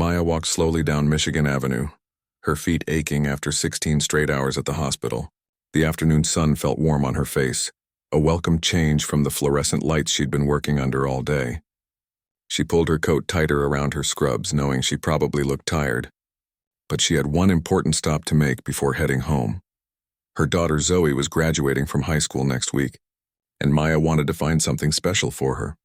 Maya walked slowly down Michigan Avenue, her feet aching after 16 straight hours at the hospital. The afternoon sun felt warm on her face, a welcome change from the fluorescent lights she'd been working under all day. She pulled her coat tighter around her scrubs, knowing she probably looked tired. But she had one important stop to make before heading home. Her daughter Zoe was graduating from high school next week, and Maya wanted to find something special for her.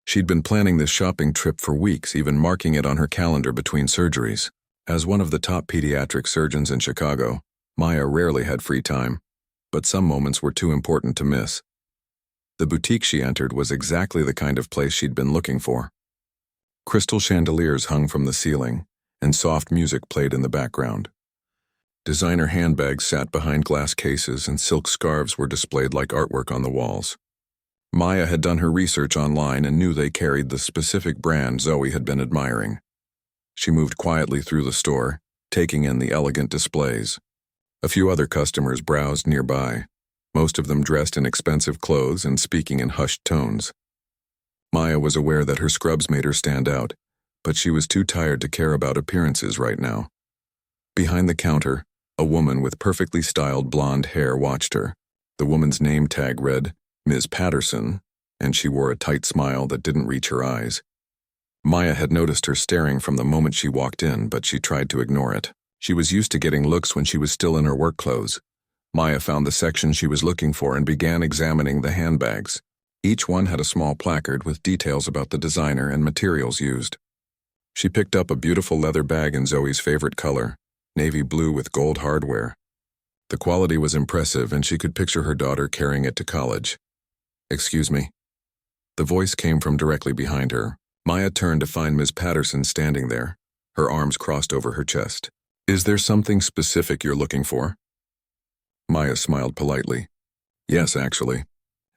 She'd been planning this shopping trip for weeks, even marking it on her calendar between surgeries. As one of the top pediatric surgeons in Chicago, Maya rarely had free time, but some moments were too important to miss. The boutique she entered was exactly the kind of place she'd been looking for. Crystal chandeliers hung from the ceiling, and soft music played in the background. Designer handbags sat behind glass cases, and silk scarves were displayed like artwork on the walls. Maya had done her research online and knew they carried the specific brand Zoe had been admiring. She moved quietly through the store, taking in the elegant displays. A few other customers browsed nearby, most of them dressed in expensive clothes and speaking in hushed tones. Maya was aware that her scrubs made her stand out, but she was too tired to care about appearances right now. Behind the counter, a woman with perfectly styled blonde hair watched her. The woman's name tag read, Ms. Patterson, and she wore a tight smile that didn't reach her eyes. Maya had noticed her staring from the moment she walked in, but she tried to ignore it. She was used to getting looks when she was still in her work clothes. Maya found the section she was looking for and began examining the handbags. Each one had a small placard with details about the designer and materials used. She picked up a beautiful leather bag in Zoe's favorite color, navy blue with gold hardware. The quality was impressive, and she could picture her daughter carrying it to college. "Excuse me." The voice came from directly behind her. Maya turned to find Ms. Patterson standing there, her arms crossed over her chest. "Is there something specific you're looking for?" Maya smiled politely. "Yes, actually.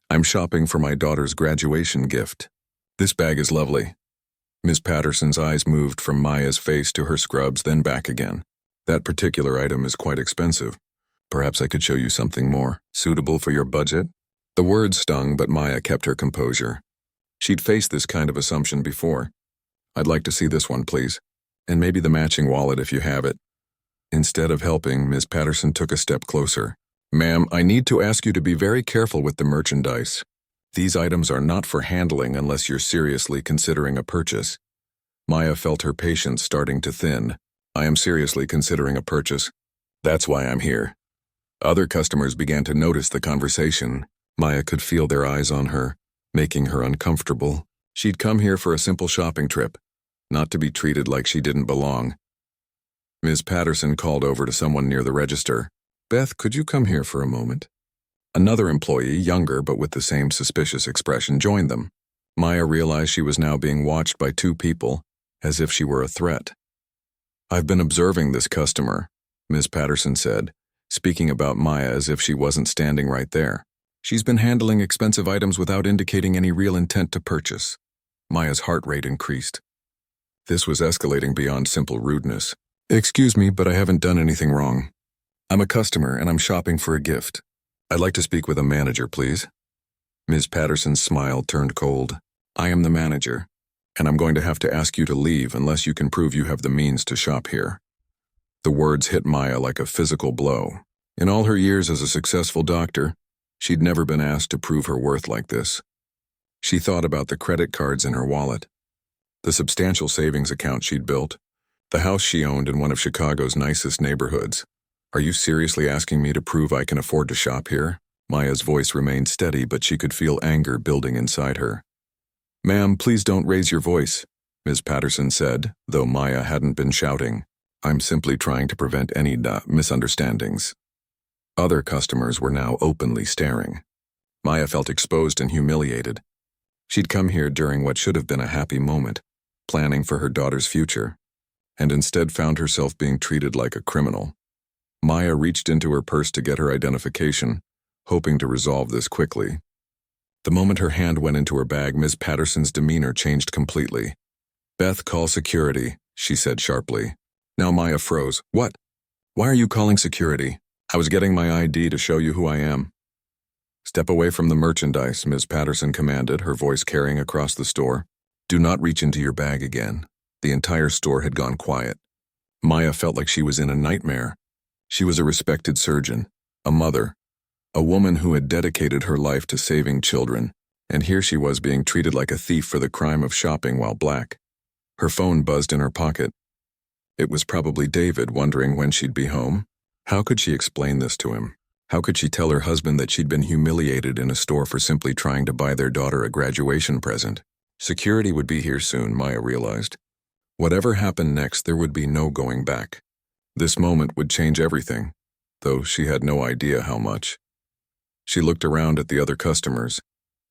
I'm shopping for my daughter's graduation gift. This bag is lovely." Ms. Patterson's eyes moved from Maya's face to her scrubs, then back again. "That particular item is quite expensive. Perhaps I could show you something more suitable for your budget?" The words stung, but Maya kept her composure. She'd faced this kind of assumption before. "I'd like to see this one, please. And maybe the matching wallet if you have it." Instead of helping, Ms. Patterson took a step closer. "Ma'am, I need to ask you to be very careful with the merchandise. These items are not for handling unless you're seriously considering a purchase." Maya felt her patience starting to thin. "I am seriously considering a purchase. That's why I'm here." Other customers began to notice the conversation. Maya could feel their eyes on her, making her uncomfortable. She'd come here for a simple shopping trip, not to be treated like she didn't belong. Ms. Patterson called over to someone near the register. "Beth, could you come here for a moment?" Another employee, younger but with the same suspicious expression, joined them. Maya realized she was now being watched by two people, as if she were a threat. "I've been observing this customer," Ms. Patterson said, speaking about Maya as if she wasn't standing right there. "She's been handling expensive items without indicating any real intent to purchase." Maya's heart rate increased. This was escalating beyond simple rudeness. "Excuse me, but I haven't done anything wrong. I'm a customer and I'm shopping for a gift. I'd like to speak with a manager, please." Ms. Patterson's smile turned cold. "I am the manager, and I'm going to have to ask you to leave unless you can prove you have the means to shop here." The words hit Maya like a physical blow. In all her years as a successful doctor, she'd never been asked to prove her worth like this. She thought about the credit cards in her wallet, the substantial savings account she'd built, the house she owned in one of Chicago's nicest neighborhoods. "Are you seriously asking me to prove I can afford to shop here?" Maya's voice remained steady, but she could feel anger building inside her. "Ma'am, please don't raise your voice," Ms. Patterson said, though Maya hadn't been shouting. "I'm simply trying to prevent any misunderstandings." Other customers were now openly staring. Maya felt exposed and humiliated. She'd come here during what should have been a happy moment, planning for her daughter's future, and instead found herself being treated like a criminal. Maya reached into her purse to get her identification, hoping to resolve this quickly. The moment her hand went into her bag, Ms. Patterson's demeanor changed completely. "Beth, call security," she said sharply. Now Maya froze. "What? Why are you calling security? I was getting my ID to show you who I am." "Step away from the merchandise," Ms. Patterson commanded, her voice carrying across the store. "Do not reach into your bag again. The entire store had gone quiet. Maya felt like she was in a nightmare. She was a respected surgeon, a mother, a woman who had dedicated her life to saving children, and here she was being treated like a thief for the crime of shopping while black. Her phone buzzed in her pocket. It was probably David, wondering when she'd be home. How could she explain this to him? How could she tell her husband that she'd been humiliated in a store for simply trying to buy their daughter a graduation present? Security would be here soon, Maya realized. Whatever happened next, there would be no going back. This moment would change everything, though she had no idea how much. She looked around at the other customers,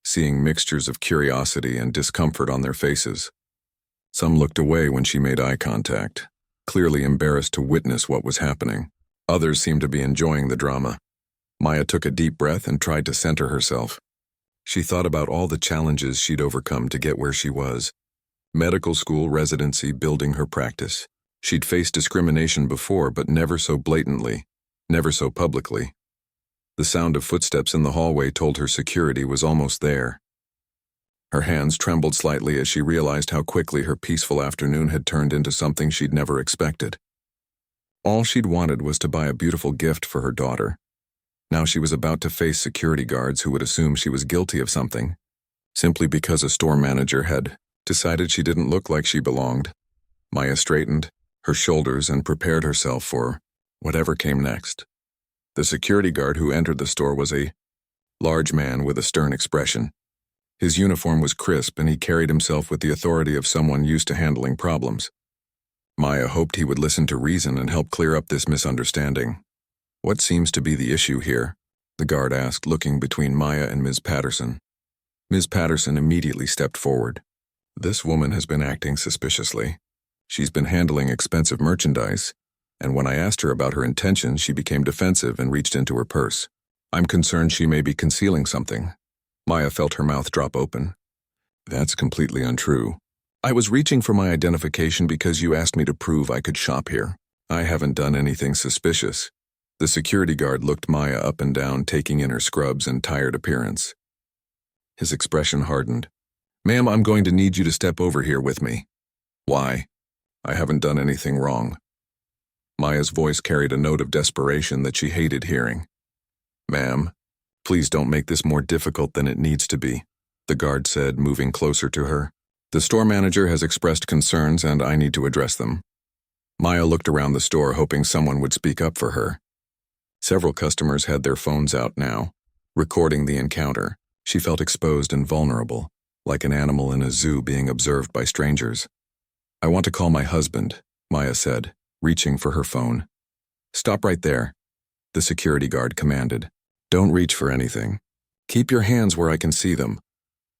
seeing mixtures of curiosity and discomfort on their faces. Some looked away when she made eye contact, clearly embarrassed to witness what was happening. Others seemed to be enjoying the drama. Maya took a deep breath and tried to center herself. She thought about all the challenges she'd overcome to get where she was. Medical school, residency, building her practice. She'd faced discrimination before, but never so blatantly, never so publicly. The sound of footsteps in the hallway told her security was almost there. Her hands trembled slightly as she realized how quickly her peaceful afternoon had turned into something she'd never expected. All she'd wanted was to buy a beautiful gift for her daughter. Now she was about to face security guards who would assume she was guilty of something, simply because a store manager had decided she didn't look like she belonged. Maya straightened her shoulders and prepared herself for whatever came next. The security guard who entered the store was a large man with a stern expression. His uniform was crisp and he carried himself with the authority of someone used to handling problems. Maya hoped he would listen to reason and help clear up this misunderstanding. "What seems to be the issue here?" the guard asked, looking between Maya and Ms. Patterson. Ms. Patterson immediately stepped forward. "This woman has been acting suspiciously. She's been handling expensive merchandise, and when I asked her about her intentions, she became defensive and reached into her purse. I'm concerned she may be concealing something." Maya felt her mouth drop open. "That's completely untrue. I was reaching for my identification because you asked me to prove I could shop here. I haven't done anything suspicious." The security guard looked Maya up and down, taking in her scrubs and tired appearance. His expression hardened. "Ma'am, I'm going to need you to step over here with me." "Why?" "I haven't done anything wrong." Maya's voice carried a note of desperation that she hated hearing. "Ma'am, please don't make this more difficult than it needs to be," the guard said, moving closer to her. "The store manager has expressed concerns and I need to address them." Maya looked around the store, hoping someone would speak up for her. Several customers had their phones out now, recording the encounter. She felt exposed and vulnerable, like an animal in a zoo being observed by strangers. "I want to call my husband," Maya said, reaching for her phone. "Stop right there," the security guard commanded. "Don't reach for anything. Keep your hands where I can see them."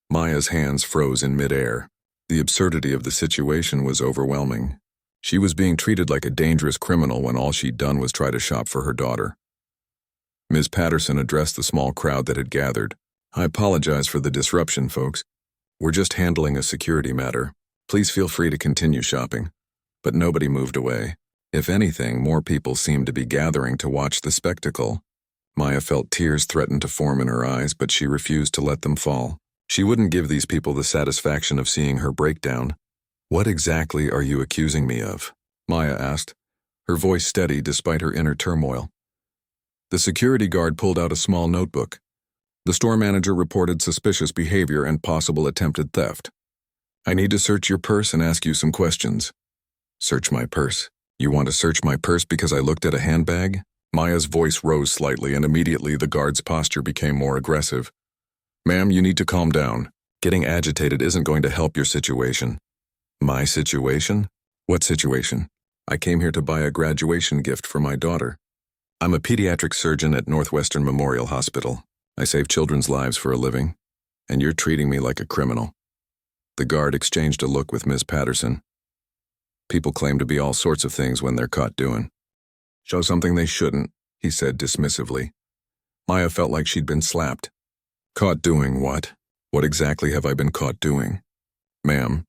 Maya's hands froze in midair. The absurdity of the situation was overwhelming. She was being treated like a dangerous criminal when all she'd done was try to shop for her daughter. Ms. Patterson addressed the small crowd that had gathered. "I apologize for the disruption, folks. We're just handling a security matter. Please feel free to continue shopping." But nobody moved away. If anything, more people seemed to be gathering to watch the spectacle. Maya felt tears threaten to form in her eyes, but she refused to let them fall. She wouldn't give these people the satisfaction of seeing her breakdown. "What exactly are you accusing me of?" Maya asked, her voice steady despite her inner turmoil. The security guard pulled out a small notebook. The store manager reported suspicious behavior and possible attempted theft. "I need to search your purse and ask you some questions." "Search my purse? You want to search my purse because I looked at a handbag?" Maya's voice rose slightly, and immediately the guard's posture became more aggressive. "Ma'am, you need to calm down. Getting agitated isn't going to help your situation." "My situation? What situation?" "I came here to buy a graduation gift for my daughter. I'm a pediatric surgeon at Northwestern Memorial Hospital. I save children's lives for a living, and you're treating me like a criminal." The guard exchanged a look with Ms. Patterson. "People claim to be all sorts of things when they're caught doing. Show something they shouldn't," he said dismissively. Maya felt like she'd been slapped. "Caught doing what? What exactly have I been caught doing?" "Ma'am,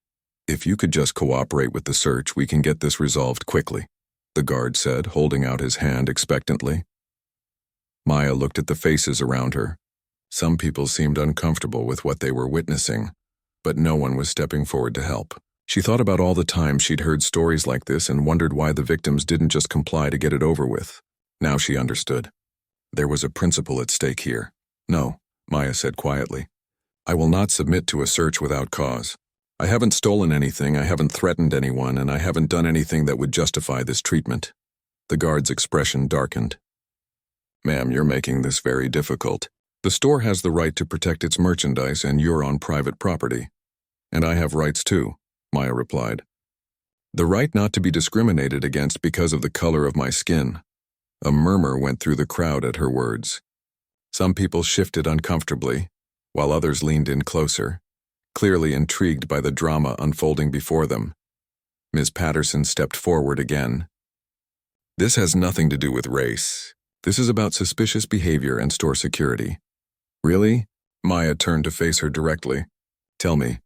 if you could just cooperate with the search, we can get this resolved quickly," the guard said, holding out his hand expectantly. Maya looked at the faces around her. Some people seemed uncomfortable with what they were witnessing, but no one was stepping forward to help. She thought about all the times she'd heard stories like this and wondered why the victims didn't just comply to get it over with. Now she understood. There was a principle at stake here. No, Maya said quietly. I will not submit to a search without cause. I haven't stolen anything, I haven't threatened anyone, and I haven't done anything that would justify this treatment. The guard's expression darkened. Ma'am, you're making this very difficult. The store has the right to protect its merchandise and you're on private property. And I have rights too, Maya replied. The right not to be discriminated against because of the color of my skin. A murmur went through the crowd at her words. Some people shifted uncomfortably, while others leaned in closer, clearly intrigued by the drama unfolding before them. Ms. Patterson stepped forward again. This has nothing to do with race. This is about suspicious behavior and store security. Really? Maya turned to face her directly. Tell me,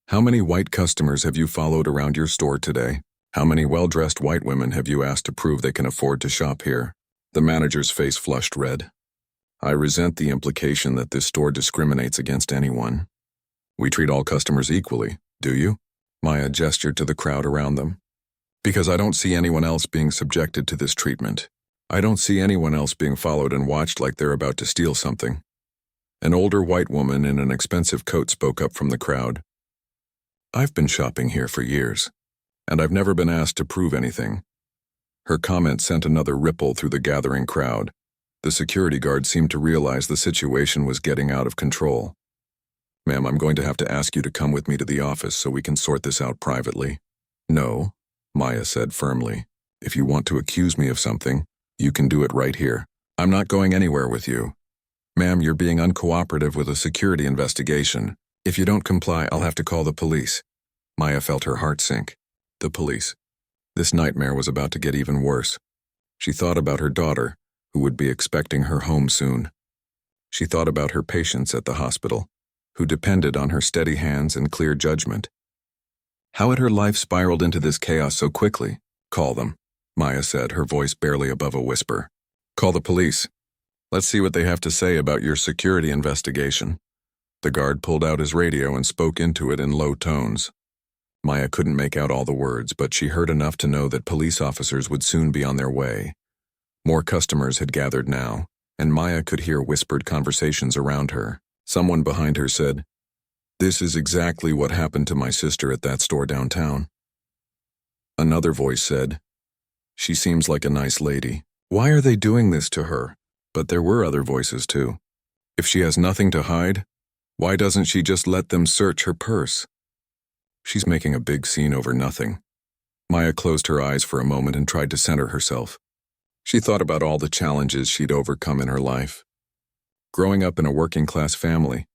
how many white customers have you followed around your store today? How many well-dressed white women have you asked to prove they can afford to shop here? The manager's face flushed red. I resent the implication that this store discriminates against anyone. We treat all customers equally, do you? Maya gestured to the crowd around them. Because I don't see anyone else being subjected to this treatment. I don't see anyone else being followed and watched like they're about to steal something. An older white woman in an expensive coat spoke up from the crowd. I've been shopping here for years, and I've never been asked to prove anything. Her comment sent another ripple through the gathering crowd. The security guard seemed to realize the situation was getting out of control. Ma'am, I'm going to have to ask you to come with me to the office so we can sort this out privately. No, Maya said firmly. If you want to accuse me of something, you can do it right here. I'm not going anywhere with you. Ma'am, you're being uncooperative with a security investigation. If you don't comply, I'll have to call the police. Maya felt her heart sink. The police. This nightmare was about to get even worse. She thought about her daughter, who would be expecting her home soon. She thought about her patients at the hospital, who depended on her steady hands and clear judgment. How had her life spiraled into this chaos so quickly? Call them, Maya said, her voice barely above a whisper. Call the police. Let's see what they have to say about your security investigation. The guard pulled out his radio and spoke into it in low tones. Maya couldn't make out all the words, but she heard enough to know that police officers would soon be on their way. More customers had gathered now, and Maya could hear whispered conversations around her. Someone behind her said, "This is exactly what happened to my sister at that store downtown." Another voice said, "She seems like a nice lady. Why are they doing this to her?" But there were other voices too. "If she has nothing to hide, why doesn't she just let them search her purse? She's making a big scene over nothing." Maya closed her eyes for a moment and tried to center herself. She thought about all the challenges she'd overcome in her life. Growing up in a working-class family,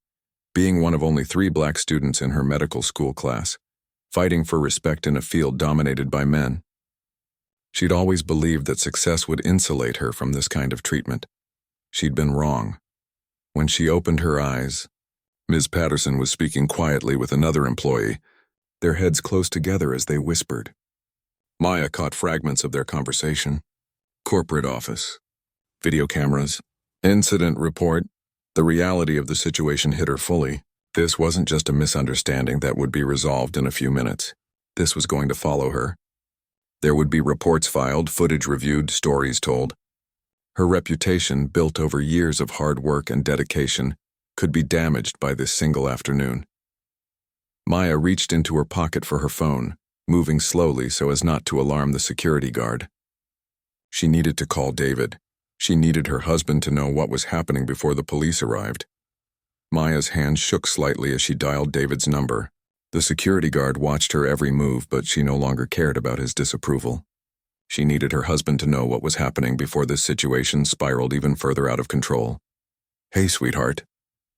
being one of only 3 black students in her medical school class, fighting for respect in a field dominated by men. She'd always believed that success would insulate her from this kind of treatment. She'd been wrong. When she opened her eyes, Ms. Patterson was speaking quietly with another employee, their heads close together as they whispered. Maya caught fragments of their conversation. Corporate office. Video cameras. Incident report. The reality of the situation hit her fully. This wasn't just a misunderstanding that would be resolved in a few minutes. This was going to follow her. There would be reports filed, footage reviewed, stories told. Her reputation, built over years of hard work and dedication, could be damaged by this single afternoon. Maya reached into her pocket for her phone, moving slowly so as not to alarm the security guard. She needed to call David. She needed her husband to know what was happening before the police arrived. Maya's hand shook slightly as she dialed David's number. The security guard watched her every move, but she no longer cared about his disapproval. She needed her husband to know what was happening before this situation spiraled even further out of control. "Hey, sweetheart."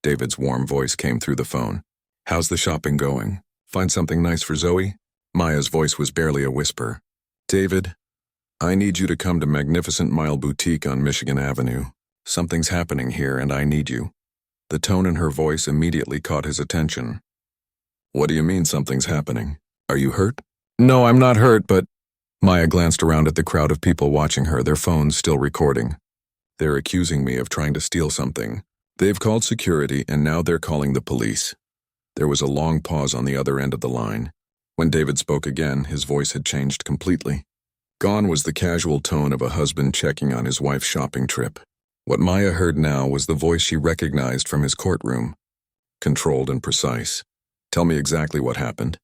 David's warm voice came through the phone. "How's the shopping going? Find something nice for Zoe?" Maya's voice was barely a whisper. "David, I need you to come to Magnificent Mile Boutique on Michigan Avenue. Something's happening here and I need you." The tone in her voice immediately caught his attention. "What do you mean something's happening? Are you hurt?" "No, I'm not hurt, but..." Maya glanced around at the crowd of people watching her, their phones still recording. "They're accusing me of trying to steal something. They've called security and now they're calling the police." There was a long pause on the other end of the line. When David spoke again, his voice had changed completely. Gone was the casual tone of a husband checking on his wife's shopping trip. What Maya heard now was the voice she recognized from his courtroom. Controlled and precise. Tell me exactly what happened.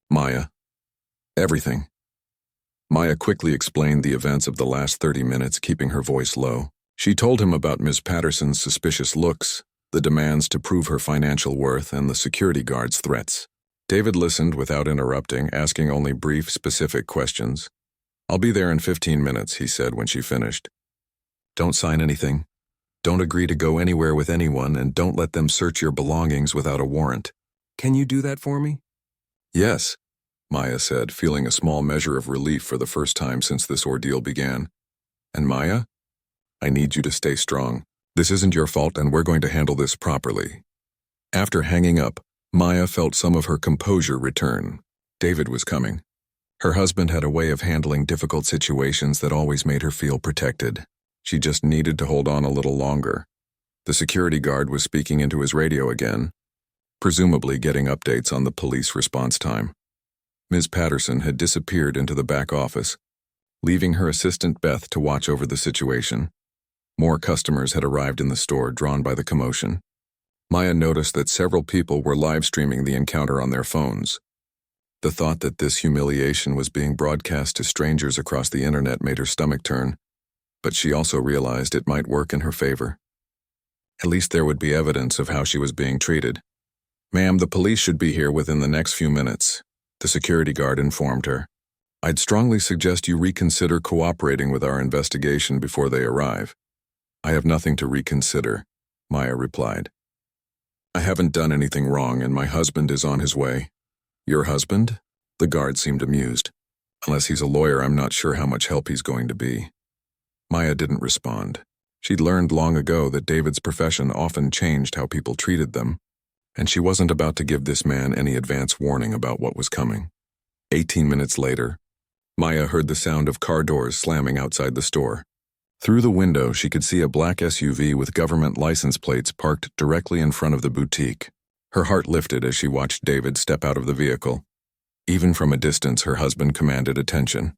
Maya. Everything. Maya quickly explained the events of the last 30 minutes, keeping her voice low. She told him about Ms. Patterson's suspicious looks, the demands to prove her financial worth, and the security guard's threats. David listened without interrupting, asking only brief, specific questions. I'll be there in 15 minutes, he said when she finished. Don't sign anything. Don't agree to go anywhere with anyone, and don't let them search your belongings without a warrant. Can you do that for me? Yes, Maya said, feeling a small measure of relief for the first time since this ordeal began. And Maya? I need you to stay strong. This isn't your fault, and we're going to handle this properly. After hanging up, Maya felt some of her composure return. David was coming. Her husband had a way of handling difficult situations that always made her feel protected. She just needed to hold on a little longer. The security guard was speaking into his radio again, presumably getting updates on the police response time. Ms. Patterson had disappeared into the back office, leaving her assistant Beth to watch over the situation. More customers had arrived in the store, drawn by the commotion. Maya noticed that several people were live streaming the encounter on their phones. The thought that this humiliation was being broadcast to strangers across the internet made her stomach turn, but she also realized it might work in her favor. At least there would be evidence of how she was being treated. Ma'am, the police should be here within the next few minutes, the security guard informed her. I'd strongly suggest you reconsider cooperating with our investigation before they arrive. I have nothing to reconsider, Maya replied. I haven't done anything wrong, and my husband is on his way. Your husband? The guard seemed amused. Unless he's a lawyer, I'm not sure how much help he's going to be. Maya didn't respond. She'd learned long ago that David's profession often changed how people treated them, and she wasn't about to give this man any advance warning about what was coming. 18 minutes later, Maya heard the sound of car doors slamming outside the store. Through the window, she could see a black SUV with government license plates parked directly in front of the boutique. Her heart lifted as she watched David step out of the vehicle. Even from a distance, her husband commanded attention.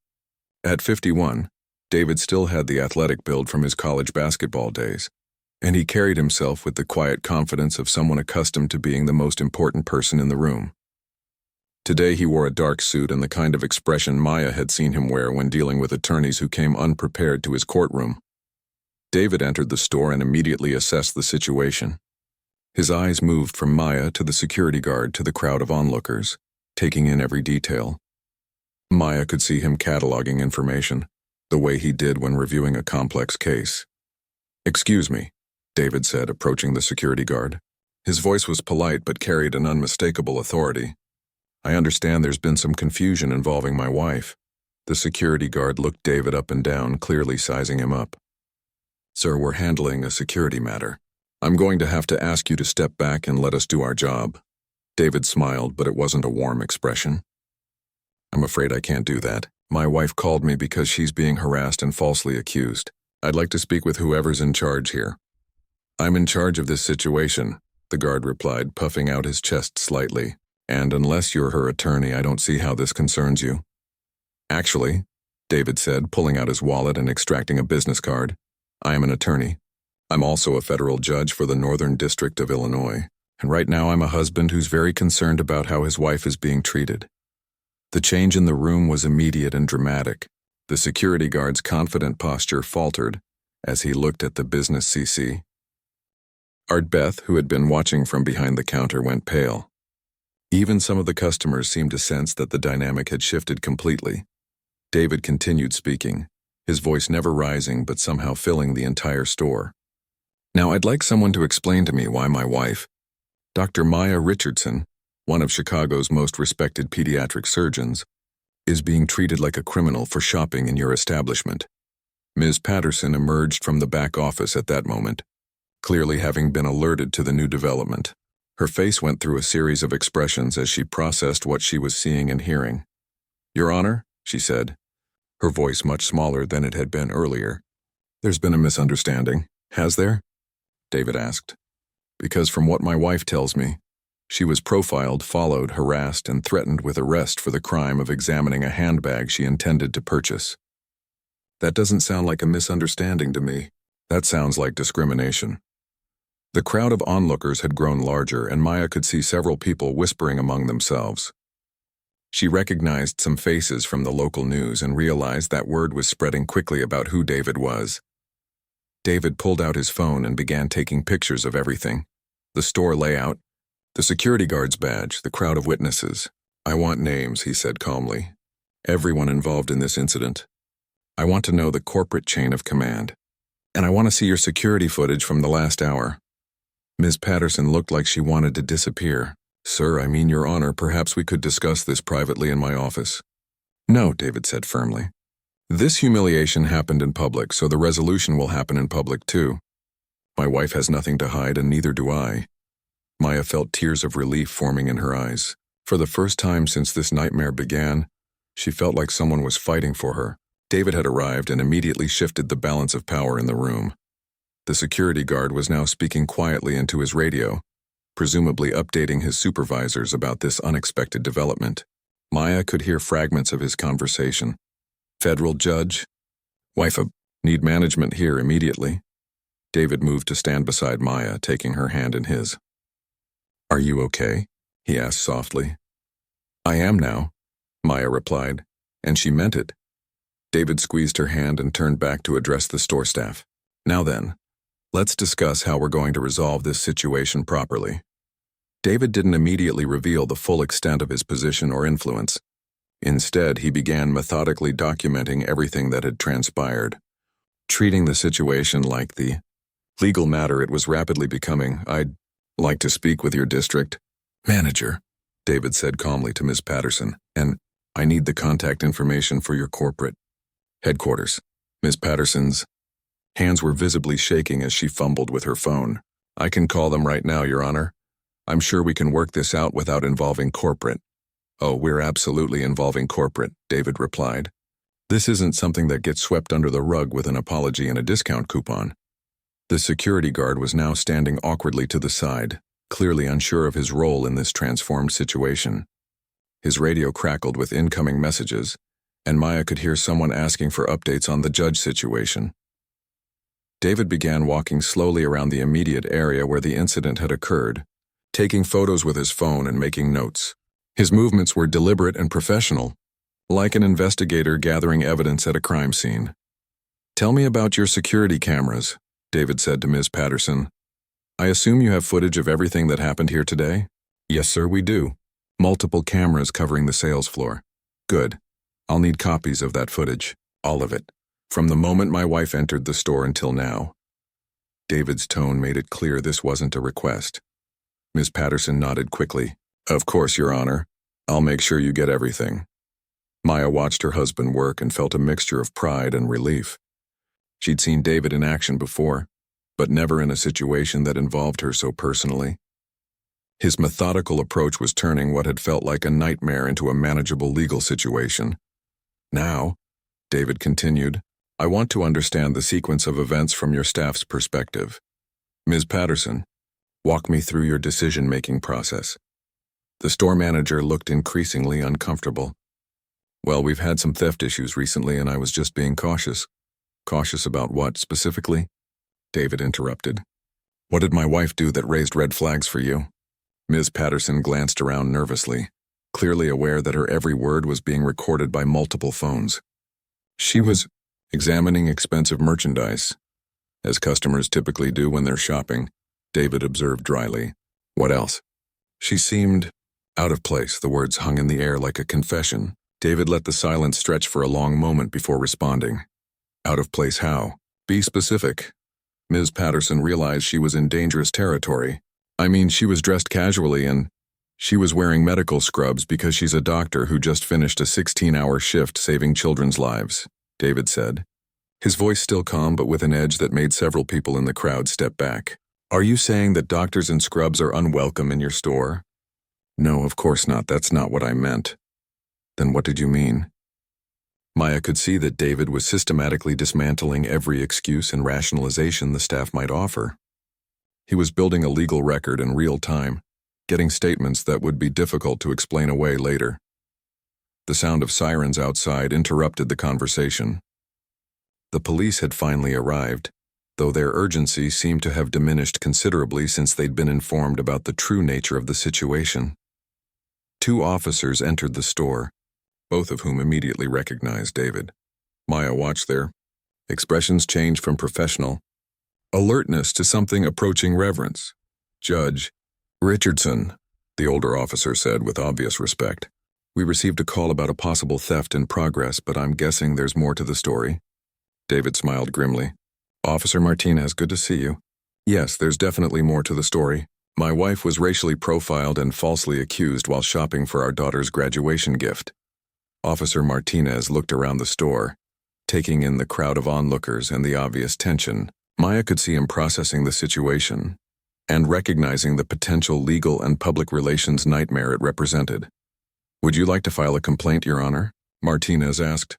At 51, David still had the athletic build from his college basketball days, and he carried himself with the quiet confidence of someone accustomed to being the most important person in the room. Today he wore a dark suit and the kind of expression Maya had seen him wear when dealing with attorneys who came unprepared to his courtroom. David entered the store and immediately assessed the situation. His eyes moved from Maya to the security guard to the crowd of onlookers, taking in every detail. Maya could see him cataloging information, the way he did when reviewing a complex case. Excuse me, David said, approaching the security guard. His voice was polite but carried an unmistakable authority. I understand there's been some confusion involving my wife. The security guard looked David up and down, clearly sizing him up. Sir, we're handling a security matter. I'm going to have to ask you to step back and let us do our job. David smiled, but it wasn't a warm expression. I'm afraid I can't do that. My wife called me because she's being harassed and falsely accused. I'd like to speak with whoever's in charge here. I'm in charge of this situation, the guard replied, puffing out his chest slightly. And unless you're her attorney, I don't see how this concerns you. Actually, David said, pulling out his wallet and extracting a business card, I am an attorney. I'm also a federal judge for the Northern District of Illinois, and right now I'm a husband who's very concerned about how his wife is being treated. The change in the room was immediate and dramatic. The security guard's confident posture faltered as he looked at the business CC. Art Beth, who had been watching from behind the counter, went pale. Even some of the customers seemed to sense that the dynamic had shifted completely. David continued speaking, his voice never rising but somehow filling the entire store. Now I'd like someone to explain to me why my wife, Dr. Maya Richardson, one of Chicago's most respected pediatric surgeons, is being treated like a criminal for shopping in your establishment. Ms. Patterson emerged from the back office at that moment, clearly having been alerted to the new development. Her face went through a series of expressions as she processed what she was seeing and hearing. Your Honor, she said, her voice much smaller than it had been earlier. There's been a misunderstanding, has there? David asked. Because from what my wife tells me, She was profiled, followed, harassed, and threatened with arrest for the crime of examining a handbag she intended to purchase. That doesn't sound like a misunderstanding to me. That sounds like discrimination. The crowd of onlookers had grown larger, and Maya could see several people whispering among themselves. She recognized some faces from the local news and realized that word was spreading quickly about who David was. David pulled out his phone and began taking pictures of everything. The store layout, the security guard's badge, the crowd of witnesses. "I want names," he said calmly. "Everyone involved in this incident. I want to know the corporate chain of command. And I want to see your security footage from the last hour." Ms. Patterson looked like she wanted to disappear. "Sir, I mean, Your Honor, perhaps we could discuss this privately in my office." "No," David said firmly. "This humiliation happened in public, so the resolution will happen in public too. My wife has nothing to hide, and neither do I." Maya felt tears of relief forming in her eyes. For the first time since this nightmare began, she felt like someone was fighting for her. David had arrived and immediately shifted the balance of power in the room. The security guard was now speaking quietly into his radio, presumably updating his supervisors about this unexpected development. Maya could hear fragments of his conversation. "Federal judge? Wife, need management here immediately." David moved to stand beside Maya, taking her hand in his. "Are you okay?" he asked softly. "I am now," Maya replied, and she meant it. David squeezed her hand and turned back to address the store staff. "Now then, let's discuss how we're going to resolve this situation properly." David didn't immediately reveal the full extent of his position or influence. Instead, he began methodically documenting everything that had transpired, treating the situation like the legal matter it was rapidly becoming. "I'd like to speak with your district manager," David said calmly to Ms. Patterson, "and I need the contact information for your corporate headquarters." Ms. Patterson's hands were visibly shaking as she fumbled with her phone. "I can call them right now, Your Honor. I'm sure we can work this out without involving corporate." "Oh, we're absolutely involving corporate," David replied. "This isn't something that gets swept under the rug with an apology and a discount coupon." The security guard was now standing awkwardly to the side, clearly unsure of his role in this transformed situation. His radio crackled with incoming messages, and Maya could hear someone asking for updates on the judge situation. David began walking slowly around the immediate area where the incident had occurred, taking photos with his phone and making notes. His movements were deliberate and professional, like an investigator gathering evidence at a crime scene. "Tell me about your security cameras," David said to Ms. Patterson. "I assume you have footage of everything that happened here today?" "Yes, sir, we do. Multiple cameras covering the sales floor." "Good. I'll need copies of that footage. All of it. From the moment my wife entered the store until now." David's tone made it clear this wasn't a request. Ms. Patterson nodded quickly. "Of course, Your Honor. I'll make sure you get everything." Maya watched her husband work and felt a mixture of pride and relief. She'd seen David in action before, but never in a situation that involved her so personally. His methodical approach was turning what had felt like a nightmare into a manageable legal situation. "Now," David continued, "I want to understand the sequence of events from your staff's perspective. Ms. Patterson, walk me through your decision-making process." The store manager looked increasingly uncomfortable. "Well, we've had some theft issues recently, and I was just being cautious." "Cautious about what, specifically?" David interrupted. "What did my wife do that raised red flags for you?" Ms. Patterson glanced around nervously, clearly aware that her every word was being recorded by multiple phones. "She was examining expensive merchandise, as customers typically do when they're shopping," David observed dryly. "What else?" "She seemed out of place." The words hung in the air like a confession. David let the silence stretch for a long moment before responding. "Out of place how? Be specific." Ms. Patterson realized she was in dangerous territory. "I mean, she was dressed casually and she was wearing medical scrubs because she's a doctor who just finished a 16-hour shift saving children's lives," David said, his voice still calm but with an edge that made several people in the crowd step back. "Are you saying that doctors in scrubs are unwelcome in your store?" "No, of course not. That's not what I meant." "Then what did you mean?" Maya could see that David was systematically dismantling every excuse and rationalization the staff might offer. He was building a legal record in real time, getting statements that would be difficult to explain away later. The sound of sirens outside interrupted the conversation. The police had finally arrived, though their urgency seemed to have diminished considerably since they'd been informed about the true nature of the situation. 2 officers entered the store, both of whom immediately recognized David. Maya watched their expressions change from professional alertness to something approaching reverence. "Judge Richardson," the older officer said with obvious respect. "We received a call about a possible theft in progress, but I'm guessing there's more to the story." David smiled grimly. "Officer Martinez, good to see you. Yes, there's definitely more to the story. My wife was racially profiled and falsely accused while shopping for our daughter's graduation gift." Officer Martinez looked around the store, taking in the crowd of onlookers and the obvious tension. Maya could see him processing the situation and recognizing the potential legal and public relations nightmare it represented. "Would you like to file a complaint, Your Honor?" Martinez asked.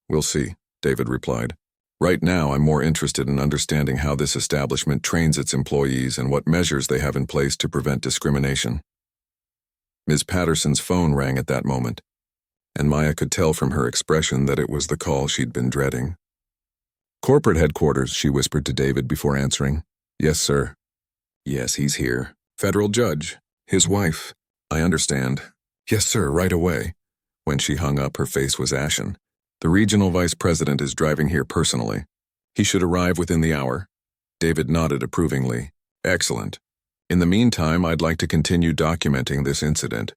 "We'll see," David replied. "Right now, I'm more interested in understanding how this establishment trains its employees and what measures they have in place to prevent discrimination." Ms. Patterson's phone rang at that moment, and Maya could tell from her expression that it was the call she'd been dreading. "Corporate headquarters," she whispered to David before answering. "Yes, sir." "Yes, he's here. Federal judge. His wife. I understand." "Yes, sir, right away." When she hung up, her face was ashen. "The regional vice president is driving here personally. He should arrive within the hour." David nodded approvingly. "Excellent. In the meantime, I'd like to continue documenting this incident."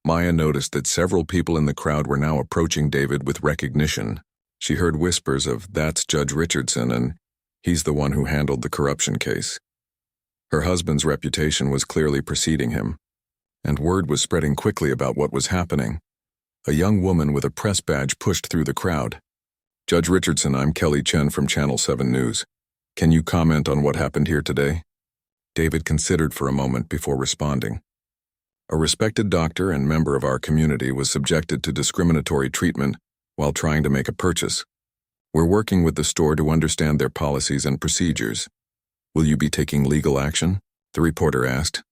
Maya noticed that several people in the crowd were now approaching David with recognition. She heard whispers of, "That's Judge Richardson, and he's the one who handled the corruption case." Her husband's reputation was clearly preceding him, and word was spreading quickly about what was happening. A young woman with a press badge pushed through the crowd. "Judge Richardson, I'm Kelly Chen from Channel 7 News. Can you comment on what happened here today?" David considered for a moment before responding. "A respected doctor and member of our community was subjected to discriminatory treatment while trying to make a purchase. We're working with the store to understand their policies and procedures. Will you be taking legal action?" the reporter asked.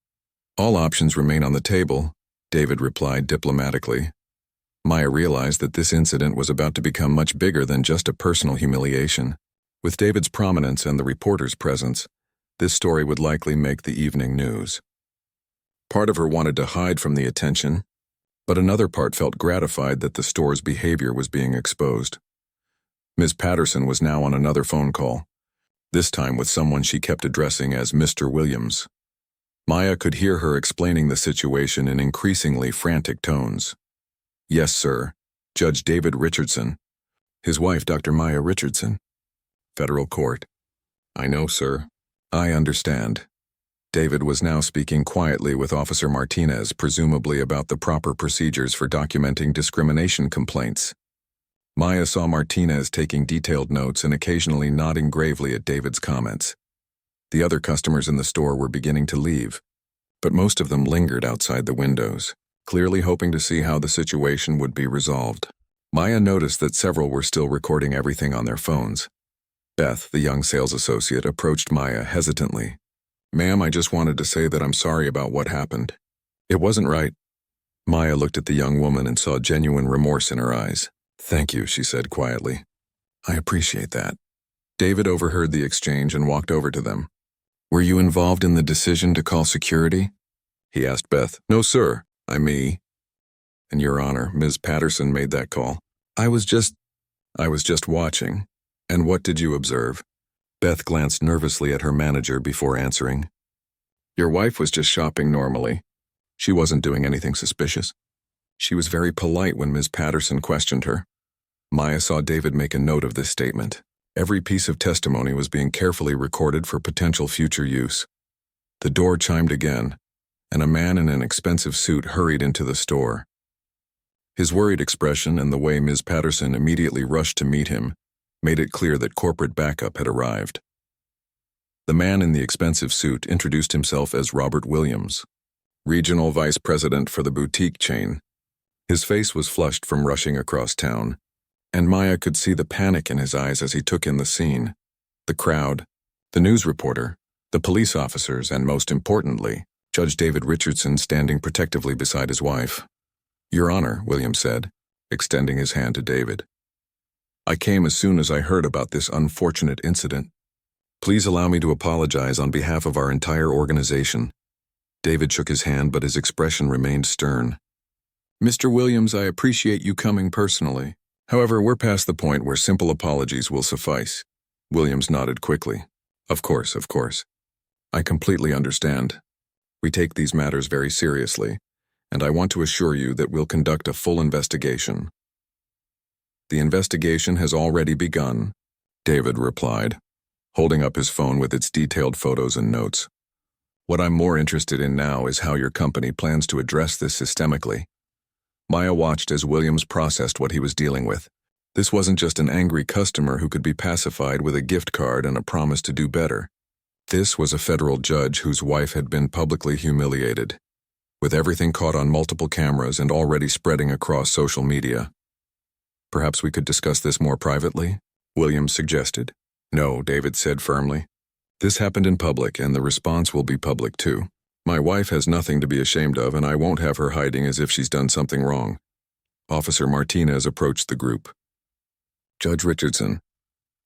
"All options remain on the table," David replied diplomatically. Maya realized that this incident was about to become much bigger than just a personal humiliation. With David's prominence and the reporter's presence, this story would likely make the evening news. Part of her wanted to hide from the attention, but another part felt gratified that the store's behavior was being exposed. Ms. Patterson was now on another phone call, this time with someone she kept addressing as Mr. Williams. Maya could hear her explaining the situation in increasingly frantic tones. "Yes, sir. Judge David Richardson. His wife, Dr. Maya Richardson. Federal Court." "I know, sir. I understand." David was now speaking quietly with Officer Martinez, presumably about the proper procedures for documenting discrimination complaints. Maya saw Martinez taking detailed notes and occasionally nodding gravely at David's comments. The other customers in the store were beginning to leave, but most of them lingered outside the windows, clearly hoping to see how the situation would be resolved. Maya noticed that several were still recording everything on their phones. Beth, the young sales associate, approached Maya hesitantly. "Ma'am, I just wanted to say that I'm sorry about what happened. It wasn't right." Maya looked at the young woman and saw genuine remorse in her eyes. "Thank you," she said quietly. "I appreciate that." David overheard the exchange and walked over to them. "Were you involved in the decision to call security?" he asked Beth. "No, sir. Me. And Your Honor, Ms. Patterson made that call. I was just watching." "And what did you observe?" Beth glanced nervously at her manager before answering. "Your wife was just shopping normally. She wasn't doing anything suspicious. She was very polite when Ms. Patterson questioned her." Maya saw David make a note of this statement. Every piece of testimony was being carefully recorded for potential future use. The door chimed again, and a man in an expensive suit hurried into the store. His worried expression and the way Ms. Patterson immediately rushed to meet him made it clear that corporate backup had arrived. The man in the expensive suit introduced himself as Robert Williams, regional vice president for the boutique chain. His face was flushed from rushing across town, and Maya could see the panic in his eyes as he took in the scene. The crowd, the news reporter, the police officers, and most importantly, Judge David Richardson standing protectively beside his wife. "Your Honor," Williams said, extending his hand to David. "I came as soon as I heard about this unfortunate incident. Please allow me to apologize on behalf of our entire organization." David shook his hand, but his expression remained stern. "Mr. Williams, I appreciate you coming personally. However, we're past the point where simple apologies will suffice." Williams nodded quickly. Of course. I completely understand. We take these matters very seriously, and I want to assure you that we'll conduct a full investigation." "The investigation has already begun," David replied, holding up his phone with its detailed photos and notes. "What I'm more interested in now is how your company plans to address this systemically." Maya watched as Williams processed what he was dealing with. This wasn't just an angry customer who could be pacified with a gift card and a promise to do better. This was a federal judge whose wife had been publicly humiliated, with everything caught on multiple cameras and already spreading across social media. "Perhaps we could discuss this more privately?" Williams suggested. "No," David said firmly. "This happened in public, and the response will be public too. My wife has nothing to be ashamed of, and I won't have her hiding as if she's done something wrong." Officer Martinez approached the group. "Judge Richardson,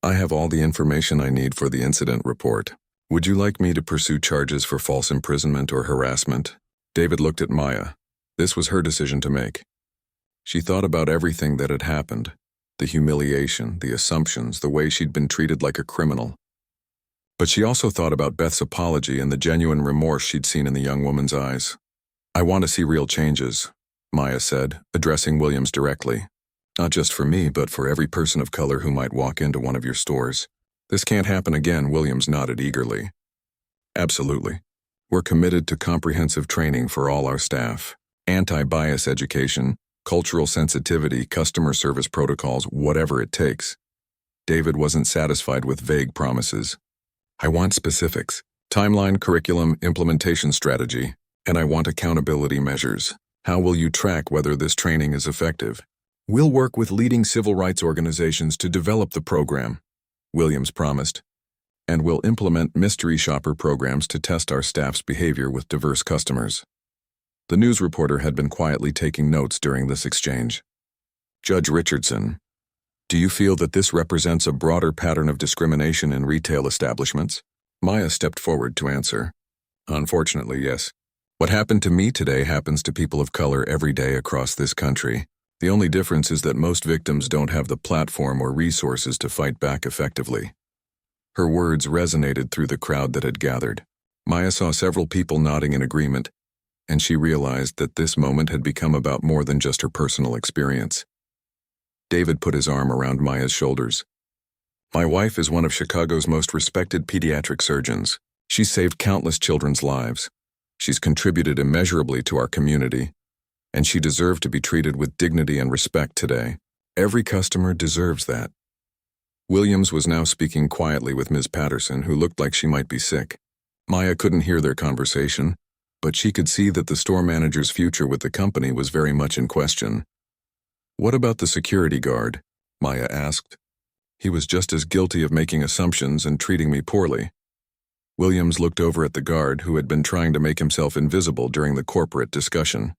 I have all the information I need for the incident report. Would you like me to pursue charges for false imprisonment or harassment?" David looked at Maya. This was her decision to make. She thought about everything that had happened, the humiliation, the assumptions, the way she'd been treated like a criminal. But she also thought about Beth's apology and the genuine remorse she'd seen in the young woman's eyes. "I want to see real changes," Maya said, addressing Williams directly. "Not just for me, but for every person of color who might walk into one of your stores. This can't happen again." Williams nodded eagerly. "Absolutely. We're committed to comprehensive training for all our staff, anti-bias education, cultural sensitivity, customer service protocols, whatever it takes." David wasn't satisfied with vague promises. "I want specifics, timeline, curriculum, implementation strategy, and I want accountability measures. How will you track whether this training is effective?" "We'll work with leading civil rights organizations to develop the program," Williams promised, "and we'll implement mystery shopper programs to test our staff's behavior with diverse customers." The news reporter had been quietly taking notes during this exchange. "Judge Richardson, do you feel that this represents a broader pattern of discrimination in retail establishments?" Maya stepped forward to answer. "Unfortunately, yes. What happened to me today happens to people of color every day across this country. The only difference is that most victims don't have the platform or resources to fight back effectively." Her words resonated through the crowd that had gathered. Maya saw several people nodding in agreement, and she realized that this moment had become about more than just her personal experience. David put his arm around Maya's shoulders. "My wife is one of Chicago's most respected pediatric surgeons. She's saved countless children's lives. She's contributed immeasurably to our community, and she deserved to be treated with dignity and respect today. Every customer deserves that." Williams was now speaking quietly with Ms. Patterson, who looked like she might be sick. Maya couldn't hear their conversation, but she could see that the store manager's future with the company was very much in question. "What about the security guard?" Maya asked. "He was just as guilty of making assumptions and treating me poorly." Williams looked over at the guard, who had been trying to make himself invisible during the corporate discussion.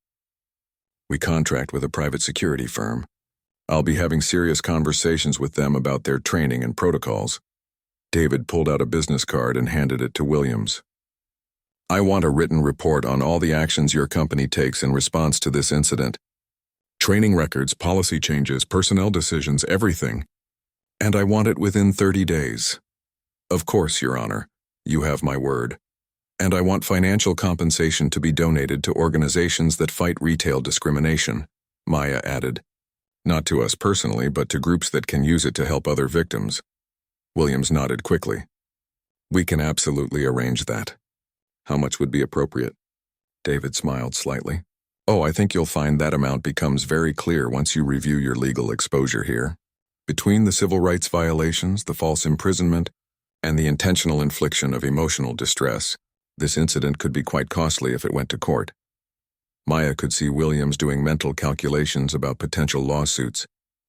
"We contract with a private security firm. I'll be having serious conversations with them about their training and protocols." David pulled out a business card and handed it to Williams. "I want a written report on all the actions your company takes in response to this incident. Training records, policy changes, personnel decisions, everything. And I want it within 30 days. Of course, Your Honor. You have my word. And I want financial compensation to be donated to organizations that fight retail discrimination," Maya added. "Not to us personally, but to groups that can use it to help other victims." Williams nodded quickly. "We can absolutely arrange that. How much would be appropriate?" David smiled slightly. "Oh, I think you'll find that amount becomes very clear once you review your legal exposure here. Between the civil rights violations, the false imprisonment, and the intentional infliction of emotional distress, this incident could be quite costly if it went to court." Maya could see Williams doing mental calculations about potential lawsuits,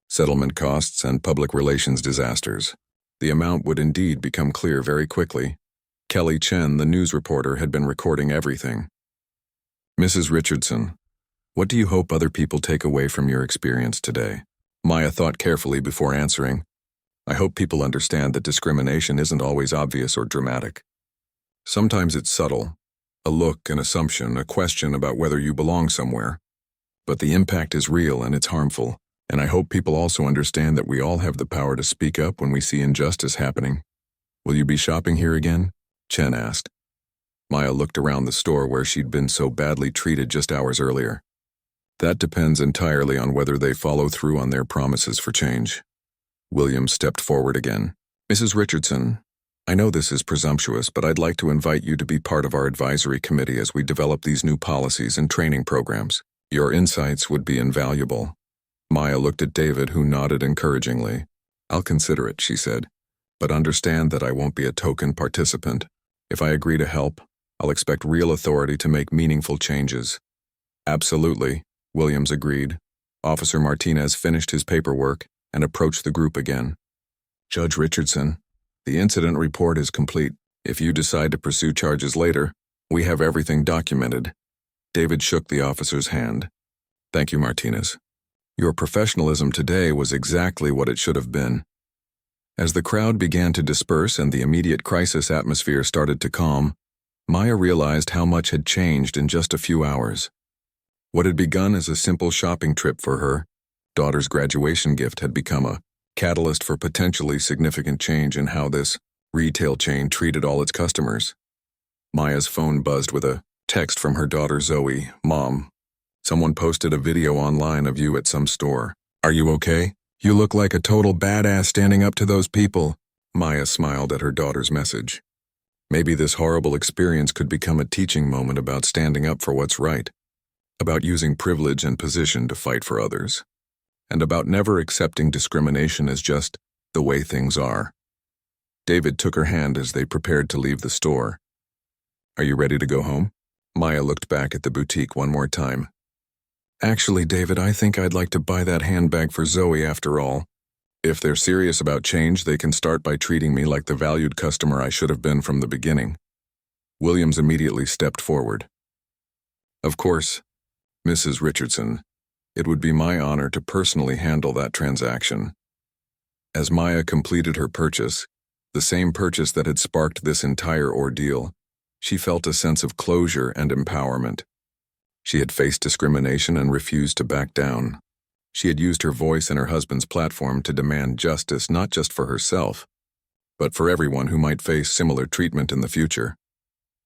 settlement costs, and public relations disasters. The amount would indeed become clear very quickly. Kelly Chen, the news reporter, had been recording everything. Mrs. Richardson, what do you hope other people take away from your experience today? Maya thought carefully before answering. I hope people understand that discrimination isn't always obvious or dramatic. Sometimes it's subtle, a look, an assumption, a question about whether you belong somewhere. But the impact is real and it's harmful, and I hope people also understand that we all have the power to speak up when we see injustice happening. Will you be shopping here again? Chen asked. Maya looked around the store where she'd been so badly treated just hours earlier. That depends entirely on whether they follow through on their promises for change. William stepped forward again. Mrs. Richardson, I know this is presumptuous, but I'd like to invite you to be part of our advisory committee as we develop these new policies and training programs. Your insights would be invaluable. Maya looked at David, who nodded encouragingly. I'll consider it, she said, but understand that I won't be a token participant. If I agree to help, I'll expect real authority to make meaningful changes. Absolutely, Williams agreed. Officer Martinez finished his paperwork and approached the group again. Judge Richardson, the incident report is complete. If you decide to pursue charges later, we have everything documented. David shook the officer's hand. Thank you, Martinez. Your professionalism today was exactly what it should have been. As the crowd began to disperse and the immediate crisis atmosphere started to calm, Maya realized how much had changed in just a few hours. What had begun as a simple shopping trip for her daughter's graduation gift had become a catalyst for potentially significant change in how this retail chain treated all its customers. Maya's phone buzzed with a text from her daughter Zoe. Mom, someone posted a video online of you at some store. Are you okay? You look like a total badass standing up to those people. Maya smiled at her daughter's message. Maybe this horrible experience could become a teaching moment about standing up for what's right, about using privilege and position to fight for others, and about never accepting discrimination as just the way things are. David took her hand as they prepared to leave the store. Are you ready to go home? Maya looked back at the boutique one more time. Actually, David, I think I'd like to buy that handbag for Zoe after all. If they're serious about change, they can start by treating me like the valued customer I should have been from the beginning. Williams immediately stepped forward. Of course, Mrs. Richardson, it would be my honor to personally handle that transaction. As Maya completed her purchase, the same purchase that had sparked this entire ordeal, she felt a sense of closure and empowerment. She had faced discrimination and refused to back down. She had used her voice and her husband's platform to demand justice not just for herself, but for everyone who might face similar treatment in the future.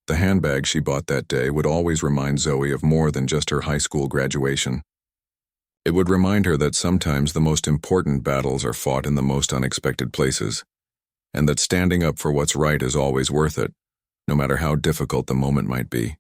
The handbag she bought that day would always remind Zoe of more than just her high school graduation. It would remind her that sometimes the most important battles are fought in the most unexpected places, and that standing up for what's right is always worth it, no matter how difficult the moment might be.